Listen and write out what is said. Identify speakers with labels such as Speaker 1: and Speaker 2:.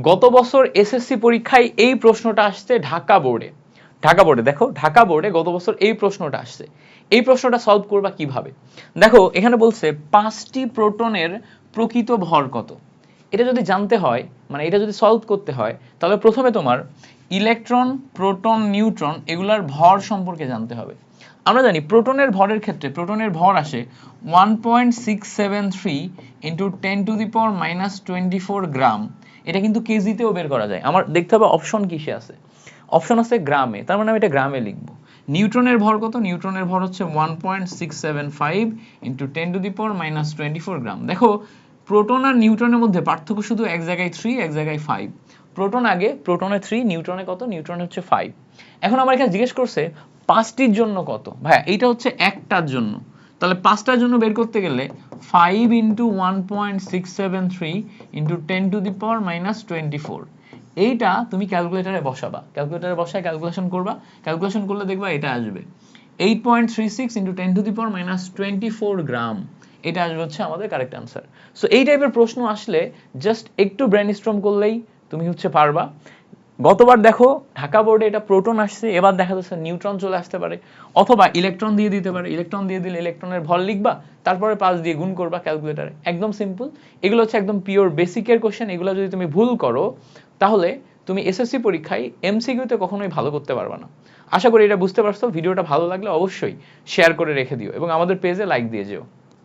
Speaker 1: গত বছর এসএসসি পরীক্ষায় এই প্রশ্নটা আসছে ঢাকা বোর্ডে দেখো ঢাকা বোর্ডে গত বছর এই প্রশ্নটা আসছে। এই প্রশ্নটা সলভ করবা কিভাবে? দেখো এখানে বলছে 5টি প্রোটনের প্রকৃত ভর কত। এটা যদি জানতে হয়, মানে এটা যদি সলভ করতে হয়, তাহলে প্রথমে তোমার ইলেকট্রন, প্রোটন, নিউট্রন এগুলার ভর সম্পর্কে জানতে হবে। আমরা জানি প্রোটনের ভরের ক্ষেত্রে প্রোটনের ভর আসে 1.673 ইন্টু 10⁻⁻24 গ্রাম। এটা কিন্তু কেজিতেও বের করা যায়। আমার দেখতে হবে অপশন কিসে আছে। অপশন আছে গ্রামে, তার মানে আমি এটা গ্রামে লিখবো। নিউট্রনের ভর কত? নিউট্রনের ভর হচ্ছে 1.675 ইন্টু 10⁻⁻24 গ্রাম। দেখো প্রোটন আর নিউট্রনের মধ্যে পার্থক্য শুধু এক জায়গায় 3, এক জায়গায় 5। প্রোটন আগে, প্রোটনে 3, নিউট্রনে কত? নিউট্রনে হচ্ছে 5। এখন আমার এখানে জিজ্ঞেস করছে 5টির জন্য কত। ভাইয়া এইটা হচ্ছে একটার জন্য, তাহলে 5টার জন্য বের করতে গেলে 5 ইন্টু 1.673 ইন্টু 10⁻⁻24, এইটা তুমি ক্যালকুলেটরে বসাবা। ক্যালকুলেটরে বসায় ক্যালকুলেশন করবা, ক্যালকুলেশন করলে দেখবা এটা আসবে 8.36 ইন্টু 10⁻⁻24 গ্রাম। এটা আসবে হচ্ছে আমাদের কারেক্ট আনসার। সো এই টাইপের প্রশ্ন আসলে জাস্ট একটু ব্রেনস্টর্ম করলেই তুমি হচ্ছে পারবা। গতবার দেখো ঢাকা বোর্ডে এটা প্রোটন আসছে, এবার দেখা যাচ্ছে নিউট্রন চলে আসতে পারে, অথবা ইলেকট্রন দিয়ে দিতে পারে। ইলেকট্রন দিয়ে দিলে ইলেকট্রনের ভর লিখবা, তারপরে 5 দিয়ে গুণ করবা ক্যালকুলেটরে। একদম সিম্পল। এগুলো হচ্ছে একদম পিওর বেসিকের কোশ্চেন। এগুলো যদি তুমি ভুল করো তাহলে তুমি এসএসসি পরীক্ষায় এমসিকিউতে কখনোই ভালো করতে পারবে না। আশা করি এটা বুঝতে পারছো। ভিডিওটা ভালো লাগলে অবশ্যই শেয়ার করে রেখে দিও এবং আমাদের পেজে লাইক দিয়ে যেও।